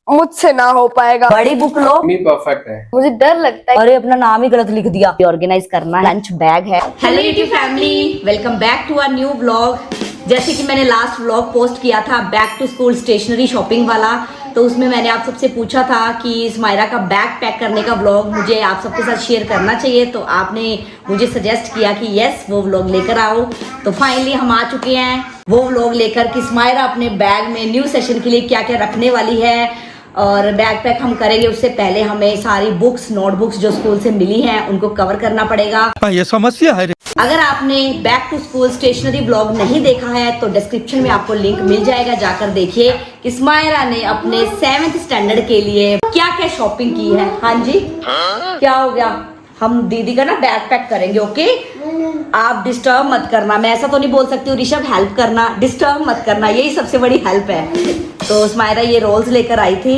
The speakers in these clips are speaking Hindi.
मुझसे ना हो पाएगा। बड़ी बुक लो। मम्मी परफेक्ट है। मुझे डर लगता है। अरे अपना नाम ही गलत लिख दिया। ऑर्गेनाइज करना है, लंच बैग है। Hello YouTube family, welcome back to a new vlog. जैसे कि मैंने लास्ट व्लॉग पोस्ट किया था back to school stationery shopping वाला, तो उसमें मैंने आप सबसे पूछा था कि स्मायरा का बैग पैक करने का व्लॉग मुझे आप सबके साथ शेयर करना चाहिए, तो आपने मुझे सजेस्ट किया कि यस वो व्लॉग लेकर आओ। तो फाइनली हम आ चुके हैं वो व्लॉग लेकर कि स्मायरा अपने बैग में न्यू सेशन के लिए क्या क्या रखने वाली है। और बैग पैक हम करेंगे उससे पहले हमें सारी बुक्स नोटबुक्स जो स्कूल से मिली हैं उनको कवर करना पड़ेगा। ये समस्या है। अगर आपने back to school stationery blog नहीं देखा है तो डिस्क्रिप्शन में आपको लिंक मिल जाएगा, जाकर देखिए कि स्मायरा ने अपने 7th स्टैंडर्ड के लिए क्या क्या शॉपिंग की है। हाँ जी, क्या हो गया? हम दीदी का ना बैग पैक करेंगे, ओके? आप डिस्टर्ब मत करना। मैं ऐसा तो नहीं बोल सकती हूँ ऋषभ हेल्प करना, डिस्टर्ब मत करना, यही सबसे बड़ी हेल्प है। तो स्मायरा ये रोल्स लेकर आई थी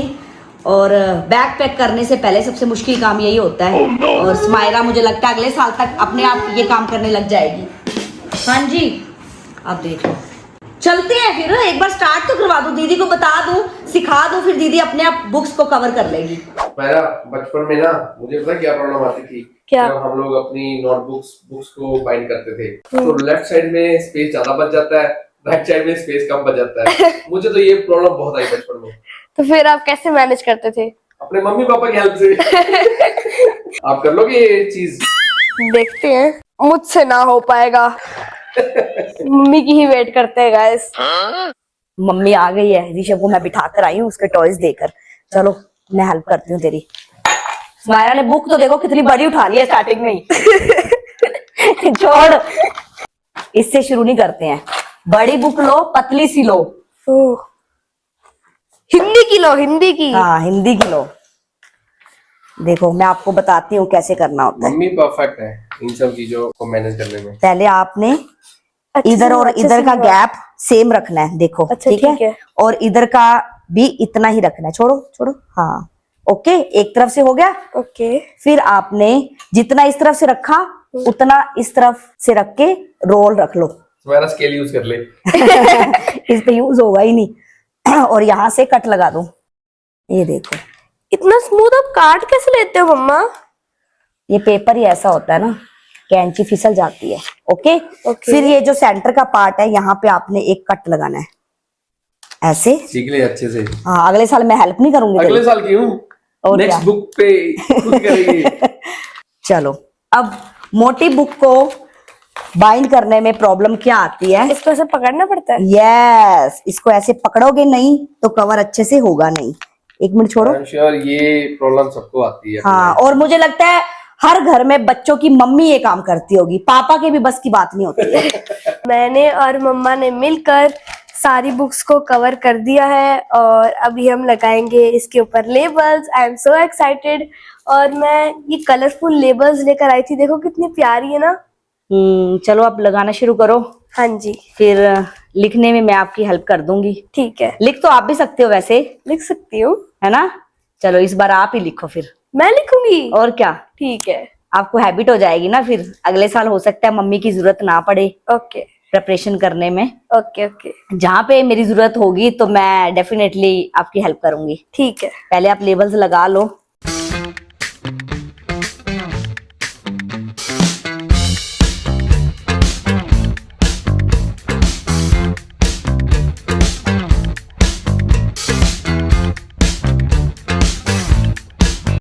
और बैग पैक करने से पहले सबसे मुश्किल काम यही होता है। और स्मायरा मुझे लगता है अगले साल तक अपने आप ये काम करने लग जाएगी। हाँ जी, आप देखो। चलते हैं फिर, एक बार स्टार्ट तो करवा दो, दीदी को बता दो, सिखा दो, फिर दीदी अपने आप बुक्स को कवर कर लेगी। मेरा बचपन में ना मुझे पता क्या प्रॉब्लम आती थी? क्या? जब हम लोग अपनी बुक्स को बाइंड करते थे तो लेफ्ट साइड में स्पेस ज्यादा बच जाता है, राइट साइड में स्पेस कम बच जाता है। मुझे तो ये प्रॉब्लम बहुत आई बचपन में। तो फिर आप कैसे मैनेज करते थे? अपने मम्मी पापा की हेल्प से। आप कर लोगे ये चीज? देखते हैं, मुझसे ना हो पाएगा। मम्मी की ही वेट करते हैं गाइस। मम्मी आ गई है, ऋषभ को मैं बिठा कर आई हूँ उसके टॉयज देकर। चलो मैं हेल्प करती हूँ तेरी। स्मायरा ने बुक तो देखो कितनी बड़ी उठा ली है स्टार्टिंग में ही। छोड़, इससे शुरू नहीं करते हैं। बड़ी बुक लो, पतली सी लो। ओह, हिंदी की लो, हिंदी की। हाँ हिंदी की लो। देखो मैं आपको बताती हूँ कैसे करना होता है। मम्मी परफेक्ट है इन सब चीजों को मैनेज करने में। पहले आपने अच्छे इधर से और अच्छे इधर से का लो। गैप सेम रखना है, देखो। अच्छा, ठीक ठीक है? है। और इधर का भी इतना ही रखना है। छोड़ो छोड़ो, हाँ ओके, एक तरफ से हो गया। ओके। फिर आपने जितना इस तरफ से रखा उतना इस तरफ से रख के रोल रख लो। तुम्हारा स्केल यूज कर ले। इस पे यूज होगा ही नहीं। और यहाँ से कट लगा दो। ये देखो, इतना स्मूथ आप काट कैसे लेते हो मम्मा? ये पेपर ही ऐसा होता है ना, कैंची फिसल जाती है। ओके? ओके। फिर ये जो सेंटर का पार्ट है यहाँ पे आपने एक कट लगाना है, ऐसे। सीख ले अच्छे से। हाँ, अगले साल मैं हेल्प नहीं करूंगी अगले तेरी। साल क्यों? और नेक्स्ट क्या? बुक पे खुद करेंगे। चलो, अब मोटी बुक को बाइंड करने में प्रॉब्लम क्या आती है? इसको ऐसे पकड़ना पड़ता है? यस, इसको ऐसे पकड़ोगे नहीं तो कवर अच्छे से होगा नहीं। एक मिनट छोड़ो। आई एम श्योर ये प्रॉब्लम सबको आती है। हाँ, और मुझे लगता है हर घर में बच्चों की मम्मी ये काम करती होगी, पापा के भी बस की बात नहीं होती है। मैंने और मम्मा ने मिलकर सारी बुक्स को कवर कर दिया है और अभी हम लगाएंगे इसके ऊपर labels. I am so excited. और मैं ये कलरफुल लेबल्स लेकर आई थी, देखो कितनी प्यारी है ना। चलो अब लगाना शुरू करो। हाँ जी, फिर लिखने में मैं आपकी हेल्प कर दूंगी। ठीक है। लिख तो आप भी सकते हो वैसे, लिख सकती हूँ। है ना? चलो इस बार आप ही लिखो फिर। मैं लिखूंगी? और क्या, ठीक है। आपको हैबिट हो जाएगी ना, फिर अगले साल हो सकता है मम्मी की जरूरत ना पड़े ओके प्रिपरेशन करने में। ओके ओके, जहाँ पे मेरी जरूरत होगी तो मैं डेफिनेटली आपकी हेल्प करूंगी। ठीक है। पहले आप लेबल्स लगा लो।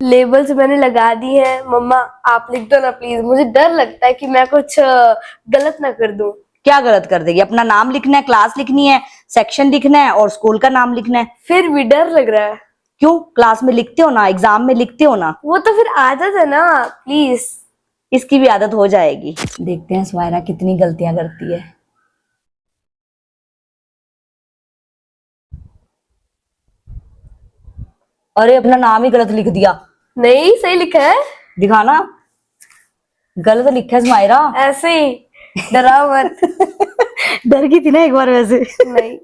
लेबल्स मैंने लगा दी है। मम्मा आप लिख दो ना प्लीज, मुझे डर लगता है कि मैं कुछ गलत ना कर दूं। क्या गलत कर देगी? अपना नाम लिखना है, क्लास लिखनी है, सेक्शन लिखना है और स्कूल का नाम लिखना है। फिर भी डर लग रहा है। क्यों? क्लास में लिखते हो ना, एग्जाम में लिखते हो ना। वो तो फिर आदत है ना, प्लीज। इसकी भी आदत हो जाएगी। देखते हैं स्मायरा कितनी गलतियां करती है। अरे अपना नाम ही गलत लिख दिया। नहीं, सही लिखा है। दिखाना, गलत लिखा है स्मायरा। ऐसे ही, डरा मत। डर गई थी ना एक बार वैसे। नहीं,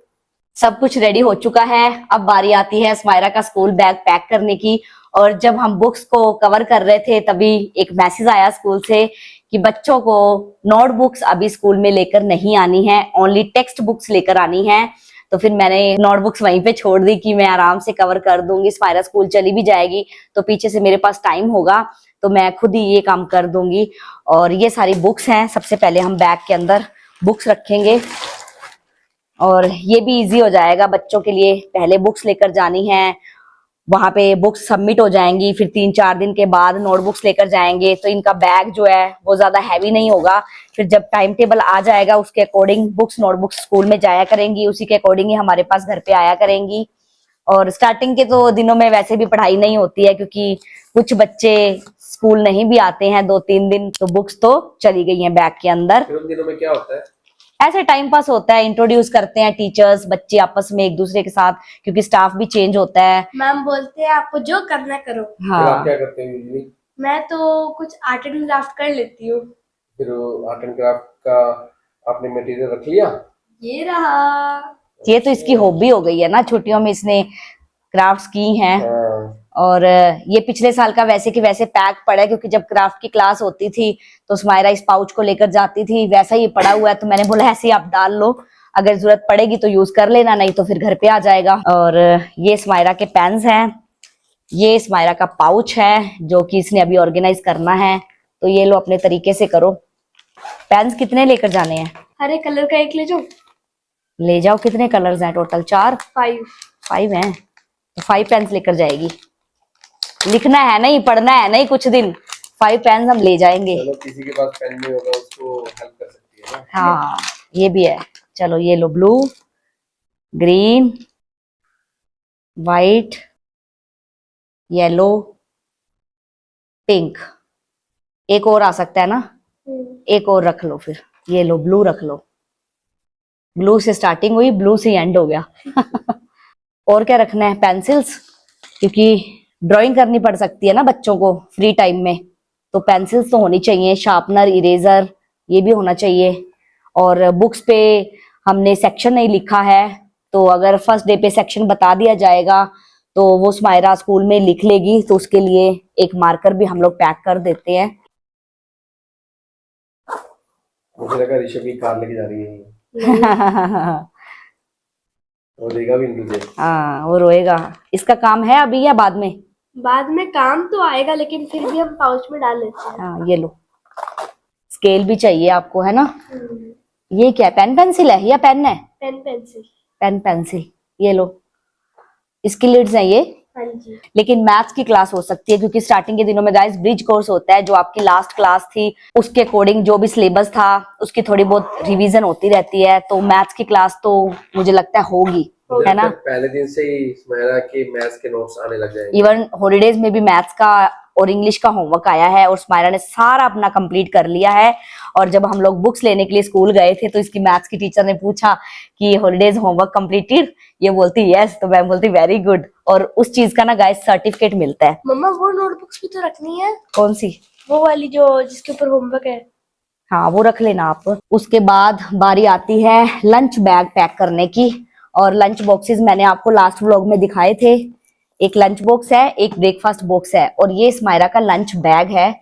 सब कुछ रेडी हो चुका है। अब बारी आती है स्मायरा का स्कूल बैग पैक करने की। और जब हम बुक्स को कवर कर रहे थे तभी एक मैसेज आया स्कूल से कि बच्चों को नोटबुक्स अभी स्कूल में लेकर नहीं आनी है, ओनली टेक्स्ट बुक्स लेकर आनी है। तो फिर मैंने नोटबुक्स वहीं पे छोड़ दी कि मैं आराम से कवर कर दूंगी। स्मायरा स्कूल चली भी जाएगी तो पीछे से मेरे पास टाइम होगा तो मैं खुद ही ये काम कर दूंगी। और ये सारी बुक्स हैं, सबसे पहले हम बैग के अंदर बुक्स रखेंगे और ये भी इजी हो जाएगा बच्चों के लिए। पहले बुक्स लेकर जानी है, वहां पे बुक्स सबमिट हो जाएंगी, फिर 3-4 दिन के बाद नोटबुक्स लेकर जाएंगे तो इनका बैग जो है वो ज्यादा हैवी नहीं होगा। फिर जब टाइम टेबल आ जाएगा उसके अकॉर्डिंग बुक्स नोटबुक्स स्कूल में जाया करेंगी, उसी के अकॉर्डिंग ही हमारे पास घर पे आया करेंगी। और स्टार्टिंग के तो दिनों में वैसे भी पढ़ाई नहीं होती है क्योंकि कुछ बच्चे स्कूल नहीं भी आते हैं 2-3 दिन, तो बुक्स तो चली गई हैं बैग के अंदर। फिर उन दिनों में क्या होता है? ऐसे टाइम पास होता है, इंट्रोड्यूस करते हैं टीचर्स बच्चे आपस में एक दूसरे के साथ, क्योंकि स्टाफ भी चेंज होता है। मैम बोलते हैं आपको जो करना है करो। फिर आप हाँ, क्या करते हैं usually? मैं तो कुछ आर्ट एंड क्राफ्ट कर लेती हूँ। फिर आर्ट एंड क्राफ्ट का आपने मटेरियल रख लिया? ये रहा। ये तो इसकी हॉबी हो गई है ना, छुट्टियों में इसने क्राफ्ट्स की हैं। हाँ। और ये पिछले साल का वैसे कि वैसे पैक पड़ा है, क्योंकि जब क्राफ्ट की क्लास होती थी तो स्मायरा इस पाउच को लेकर जाती थी, वैसा ही पड़ा हुआ है। तो मैंने बोला ऐसे ही आप डाल लो, अगर जरूरत पड़ेगी तो यूज कर लेना, नहीं तो फिर घर पे आ जाएगा। और ये स्मायरा के पेन्स हैं, ये स्मायरा का पाउच है जो कि इसने अभी ऑर्गेनाइज करना है, तो ये लो अपने तरीके से करो। पेन्स कितने लेकर जाने हैं? हरे कलर का एक ले जाओ। ले जाओ। कितने कलर्स हैं टोटल? 4? 5 हैं तो 5 पेन्स लेकर जाएगी। लिखना है नहीं, पढ़ना है नहीं कुछ दिन, 5 पेन्स हम ले जाएंगे। चलो किसी के पास पेन नहीं होगा उसको हेल्प कर सकती है ना। हाँ ये भी है। चलो ये लो, blue, green, white, yellow, pink. एक और आ सकता है ना, एक और रख लो। फिर ये लो, ब्लू रख लो। ब्लू से स्टार्टिंग हुई, ब्लू से एंड हो गया। और क्या रखना है? पेंसिल्स, क्योंकि ड्राइंग करनी पड़ सकती है ना बच्चों को फ्री टाइम में, तो पेंसिल्स तो होनी चाहिए। शार्पनर, इरेजर, ये भी होना चाहिए। और बुक्स पे हमने सेक्शन नहीं लिखा है, तो अगर फर्स्ट डे पे सेक्शन बता दिया जाएगा तो वो स्मायरा स्कूल में लिख लेगी, तो उसके लिए एक मार्कर भी हम लोग पैक कर देते हैं। मुझे लगा ऋषभ की कार लेके जा रही है। वो देगा भी नहीं तुझे। हाँ वो रोएगा। इसका काम है अभी या बाद में? बाद में काम तो आएगा, लेकिन फिर भी हम पाउच में डाल लेते हैं। हाँ ये लो, स्केल भी चाहिए आपको है ना। ये क्या, पेन पेंसिल है या पेन है? Pen pencil. पेन पेंसिल, ये लो। इसकी लिड्स हैं ये। हाँ जी। लेकिन मैथ्स की क्लास हो सकती है, क्योंकि स्टार्टिंग के दिनों में गाइस ब्रिज कोर्स होता है, जो आपकी लास्ट क्लास थी उसके अकॉर्डिंग जो भी सिलेबस था उसकी थोड़ी बहुत रिवीजन होती रहती है, तो मैथ्स की क्लास तो मुझे लगता है होगी, है ना। पहले दिन से ही स्मायरा के मैथ्स के नोट्स आने लग जाएंगे। इवन हॉलीडेज में भी मैथ्स का और इंग्लिश का होमवर्क आया है और स्मायरा ने सारा अपना कंप्लीट कर लिया है। और जब हम लोग बुक्स लेने के लिए स्कूल गए थे तो इसकी मैथ्स की टीचर ने पूछा कि हॉलीडेज होमवर्क कंप्लीटेड, ये बोलती यस, तो मैं बोलती वेरी गुड। और उस चीज का ना गाइस सर्टिफिकेट मिलता है। मम्मा वो नोटबुक्स भी तो रखनी है। कौन सी? वो वाली जो जिसके ऊपर होमवर्क है। हाँ वो रख लेना आप। उसके बाद बारी आती है लंच बैग पैक करने की, और लंच बॉक्सेस मैंने आपको लास्ट व्लॉग में दिखाए थे। एक लंच बॉक्स है, एक ब्रेकफास्ट बॉक्स है, और ये स्मायरा का लंच बैग है।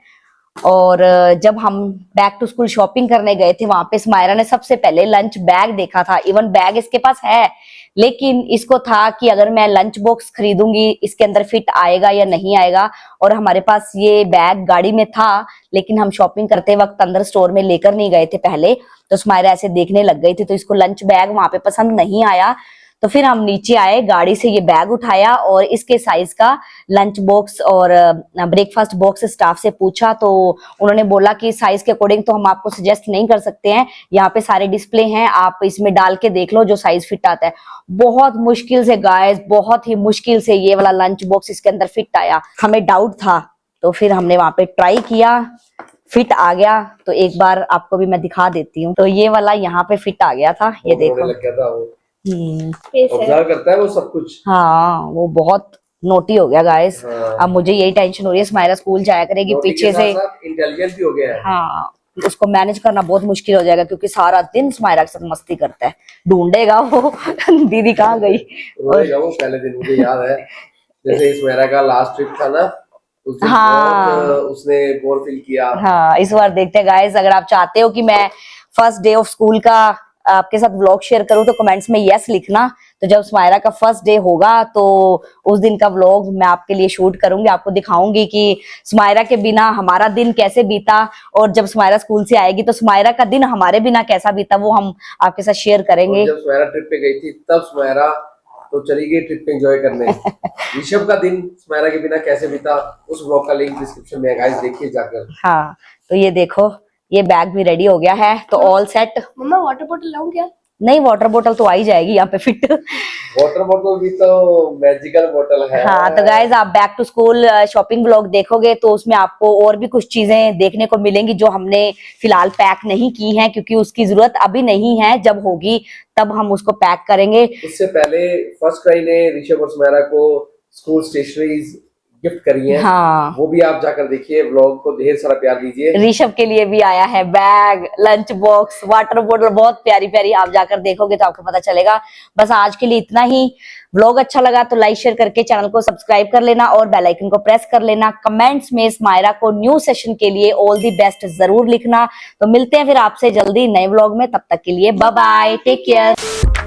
और जब हम बैक टू स्कूल शॉपिंग करने गए थे वहां पे स्मायरा ने सबसे पहले लंच बैग देखा था। इवन बैग इसके पास है, लेकिन इसको था कि अगर मैं लंच बॉक्स खरीदूंगी इसके अंदर फिट आएगा या नहीं आएगा। और हमारे पास ये बैग गाड़ी में था, लेकिन हम शॉपिंग करते वक्त अंदर स्टोर में लेकर नहीं गए थे पहले, तो स्मायरा ऐसे देखने लग गई थी, तो इसको लंच बैग वहां पे पसंद नहीं आया। तो फिर हम नीचे आए, गाड़ी से ये बैग उठाया और इसके साइज का लंच बॉक्स और ब्रेकफास्ट बॉक्स स्टाफ से पूछा, तो उन्होंने बोला कि साइज के अकॉर्डिंग तो हम आपको सजेस्ट नहीं कर सकते हैं, यहाँ पे सारे डिस्प्ले हैं, आप इसमें डाल के देख लो जो साइज फिट आता है। बहुत मुश्किल से गाइस, बहुत ही मुश्किल से ये वाला लंच बॉक्स इसके अंदर फिट आया। हमें डाउट था, तो फिर हमने वहां पे ट्राई किया, फिट आ गया। तो एक बार आपको भी मैं दिखा देती हूँ। तो ये वाला यहाँ पे फिट आ गया था, ये देखो। लग गया था वो। स्पेस है। ऑब्जर्व करता है वो सब कुछ। हाँ वो बहुत नोटी हो गया गाइस। हाँ। अब मुझे यही टेंशन हो रही है, स्माइरा स्कूल जाया करेगी पीछे से। इंटेलिजेंट भी हो गया है। हाँ उसको मैनेज करना बहुत मुश्किल हो जाएगा, क्योंकि सारा दिन स्माइरा के साथ मस्ती करता है, ढूंढेगा वो दीदी कहाँ गई। रोएगा वो पहले दिन, मुझे याद है जैसे स्माइरा का लास्ट ट्रिप था ना, उस दिन हाँ। बहुत उसने बोर फील किया। हाँ इस बार देखते हैं गाइस, अगर आप चाहते हो कि मैं फर्स्ट डे ऑफ स्कूल का आपके साथ व्लॉग शेयर करूं तो कमेंट्स में यस लिखना। तो जब स्मायरा का फर्स्ट डे होगा तो उस दिन का व्लॉग मैं आपके लिए शूट करूंगी, आपको दिखाऊंगी कि स्मायरा के बिना हमारा दिन कैसे बीता, और जब स्मायरा स्कूल से आएगी तो स्मायरा का दिन हमारे बिना कैसा बीता वो हम आपके साथ शेयर करेंगे। और जब स्मायरा ट्रिप पे गई थी तब स्मायरा तो चली गई ट्रिप पे एंजॉय करने। ऋषभ का दिन स्मायरा के बिना कैसे बीता उस ब्लॉग का लिंक डिस्क्रिप्शन में है गाइस, देखिए जाकर। हाँ तो ये देखो, ये बैग भी रेडी हो गया है, तो ऑल सेट। मम्मा वाटर बॉटल लाऊं क्या? नहीं, वाटर बोतल तो आ ही जाएगी यहाँ पे फिट। वाटर बॉटल भी तो मैजिकल बॉटल है। हाँ तो गाइज, आप back to school shopping blog देखोगे तो उसमें आपको और भी कुछ चीजें देखने को मिलेंगी जो हमने फिलहाल पैक नहीं की हैं, क्योंकि उसकी जरूरत अभी नहीं है, जब होगी तब हम उसको पैक करेंगे। इससे पहले फर्स्ट क्राई ने ऋषभ और स्मायरा को स्कूल स्टेशनरीज गिफ्ट करी है। हाँ, वो भी आप जाकर देखिए, व्लॉग को ढेर सारा प्यार दीजिए। ऋषभ के लिए भी आया है बैग, लंच बॉक्स, वाटर बोतल, बहुत प्यारी प्यारी। आप जाकर देखोगे तो आपको पता चलेगा। बस आज के लिए इतना ही। व्लॉग अच्छा लगा तो लाइक शेयर करके चैनल को सब्सक्राइब कर लेना और बेल आइकन को प्रेस कर लेना। कमेंट्स में स्मायरा को न्यू सेशन के लिए ऑल दी बेस्ट जरूर लिखना। तो मिलते हैं फिर आपसे जल्दी नए व्लॉग में, तब तक के लिए बाय बाय, टेक केयर।